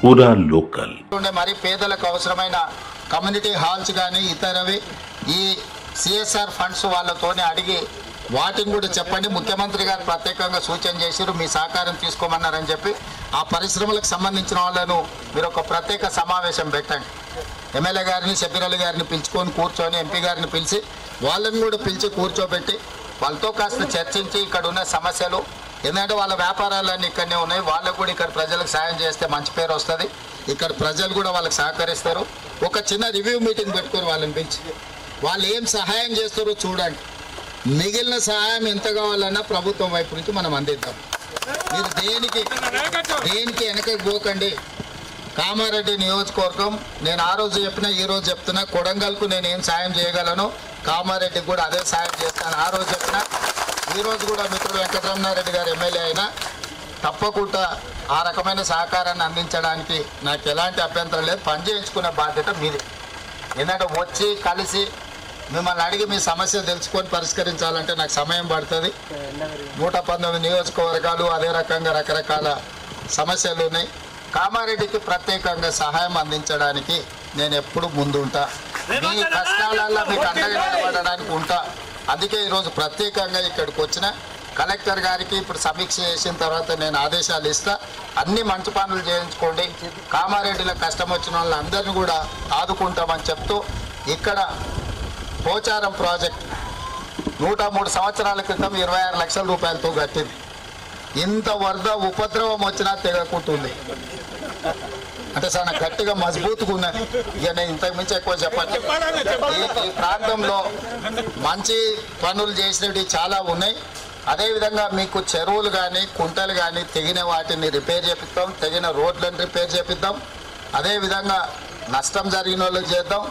పూరా లోకల్. మరి పేదలకు అవసరమైన కమ్యూనిటీ హాల్స్ కానీ ఇతరవి ఈ సిఎస్ఆర్ ఫండ్స్ వాళ్ళతోనే అడిగి వాటిని కూడా చెప్పండి. ముఖ్యమంత్రి గారు ప్రత్యేకంగా సూచన చేశారు, మీ సహకారం తీసుకోమన్నారని చెప్పి ఆ పరిశ్రమలకు సంబంధించిన వాళ్ళను మీరు ఒక ప్రత్యేక సమావేశం పెట్టండి. ఎమ్మెల్యే గారిని, సభ్యురాలు గారిని పిలుచుకొని కూర్చొని, ఎంపీ గారిని పిలిచి వాళ్ళని కూడా పిలిచి కూర్చోబెట్టి వాళ్ళతో కాస్త చర్చించి ఇక్కడ ఉన్న సమస్యలు, ఎందుకంటే వాళ్ళ వ్యాపారాలన్నీ ఇక్కడనే ఉన్నాయి, వాళ్ళకు కూడా ఇక్కడ ప్రజలకు సాయం చేస్తే మంచి పేరు వస్తుంది, ఇక్కడ ప్రజలు కూడా వాళ్ళకి సహకరిస్తారు. ఒక చిన్న రివ్యూ మీటింగ్ పెట్టుకొని వాళ్ళని పిలిచి వాళ్ళు ఏం సహాయం చేస్తారో చూడండి. మిగిలిన సహాయం ఎంత కావాలన్నా ప్రభుత్వం వైపు నుంచి మనం అందిద్దాం. మీరు దేనికి వెనకకి పోకండి. కామారెడ్డి నియోజకవర్గం నేను ఆ రోజు చెప్పినా ఈ రోజు చెప్తున్నా, కొడంగల్కు నేను ఏం సాయం చేయగలను కామారెడ్డికి కూడా అదే సాయం చేస్తాను. ఆ రోజు చెప్పినా ఈ రోజు కూడా మిత్రుడు వెంకటరమణారెడ్డి గారు ఎమ్మెల్యే అయినా తప్పకుండా ఆ రకమైన సహకారాన్ని అందించడానికి నాకు ఎలాంటి అభ్యంతరం లేదు. పని చేయించుకునే బాధ్యత మీది. ఎందుకంటే వచ్చి కలిసి మిమ్మల్ని అడిగి మీ సమస్య తెలుసుకొని పరిష్కరించాలంటే నాకు సమయం పడుతుంది. 119 నియోజకవర్గాలు, అదే రకంగా రకరకాల సమస్యలు ఉన్నాయి. కామారెడ్డికి ప్రత్యేకంగా సహాయం అందించడానికి నేను ఎప్పుడు ముందుంటా. మీ కష్టాలలో మీకు అండగా నిలబడడానికి ఉంటా. అందుకే ఈరోజు ప్రత్యేకంగా ఇక్కడికి వచ్చిన కలెక్టర్ గారికి ఇప్పుడు సమీక్ష చేసిన తర్వాత నేను ఆదేశాలు ఇస్తా. అన్ని మంచి పనులు చేయించుకోండి, కామారెడ్డిలో కష్టం వచ్చిన వాళ్ళందరినీ కూడా ఆదుకుంటామని చెప్తూ, ఇక్కడ పోచారం ప్రాజెక్ట్ 103 సంవత్సరాల క్రితం 26 లక్షల రూపాయలతో కట్టింది. ఇంత వరద ఉపద్రవం వచ్చినా తెగకుంటుంది. అంటే చాలా గట్టిగా మజబూతుగా ఉన్నాయి. ఇక నేను ఇంతకు మించి ఎక్కువ చెప్పండి. ఈ ప్రాంతంలో మంచి పనులు చేసినవి చాలా ఉన్నాయి. అదేవిధంగా మీకు చెరువులు కానీ కుంటలు కానీ తెగిన వాటిని రిపేర్ చేపిద్దాం, తెగిన రోడ్లను రిపేర్ చేపిద్దాం. అదేవిధంగా నష్టం జరిగిన వాళ్ళకి చేద్దాం.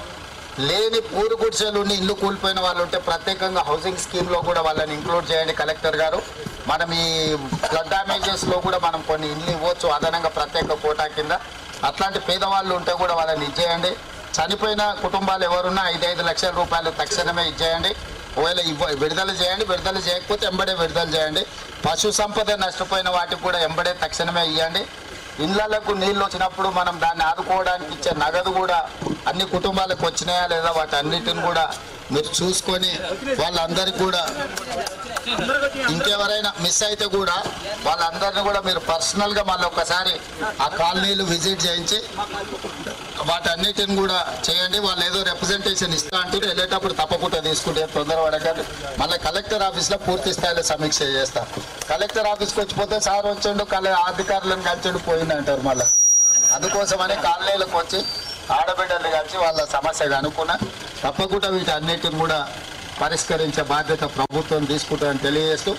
లేని పూరు గుడిసెలు ఉండి ఇల్లు కూలిపోయిన వాళ్ళు ఉంటే ప్రత్యేకంగా హౌసింగ్ స్కీమ్లో కూడా వాళ్ళని ఇంక్లూడ్ చేయండి కలెక్టర్ గారు. మనం ఈ ఫ్లడ్ డ్యామేజెస్లో కూడా మనం కొన్ని ఇల్లు ఇవ్వచ్చు అదనంగా ప్రత్యేక కోటా కింద. అట్లాంటి పేదవాళ్ళు ఉంటే కూడా వాళ్ళని ఇచ్చేయండి. చనిపోయిన కుటుంబాలు ఎవరున్నా 5 లక్షల రూపాయలు తక్షణమే ఇచ్చేయండి. ఒకవేళ విడుదల చేయండి, విడుదల చేయకపోతే ఎంబడే విడుదల చేయండి. పశు సంపద నష్టపోయిన వాటికి కూడా ఎంబడే తక్షణమే ఇవ్వండి. ఇళ్లకు నీళ్ళు వచ్చినప్పుడు మనం దాన్ని ఆదుకోవడానికి ఇచ్చే నగదు కూడా అన్ని కుటుంబాలకు వచ్చినాయా లేదా వాటి అన్నిటిని కూడా మీరు చూసుకొని వాళ్ళందరికీ కూడా, ఇంకెవరైనా మిస్ అయితే కూడా వాళ్ళందరినీ కూడా మీరు పర్సనల్గా మళ్ళీ ఒకసారి ఆ కాలనీలు విజిట్ చేయించి వాటన్నిటిని కూడా చేయండి. వాళ్ళు ఏదో రిప్రజెంటేషన్ ఇస్తా అంటారు, వెళ్ళేటప్పుడు తప్పకుండా తీసుకుంటే తొందరపడకండి. మళ్ళీ కలెక్టర్ ఆఫీస్లో పూర్తి స్థాయిలో సమీక్ష చేస్తారు. కలెక్టర్ ఆఫీస్కి వచ్చిపోతే సార్ వచ్చాడు, అధికారులను కలిసాడు పోయింది అంటారు. మళ్ళీ అందుకోసమని కాలనీలకు వచ్చి ఆడబిడ్డలు కలిసి వాళ్ళ సమస్య కనుక్కున్నా తప్పకుండా వీటన్నిటిని కూడా పరిష్కరించే బాధ్యత ప్రభుత్వం తీసుకుంటుందని తెలియజేస్తూ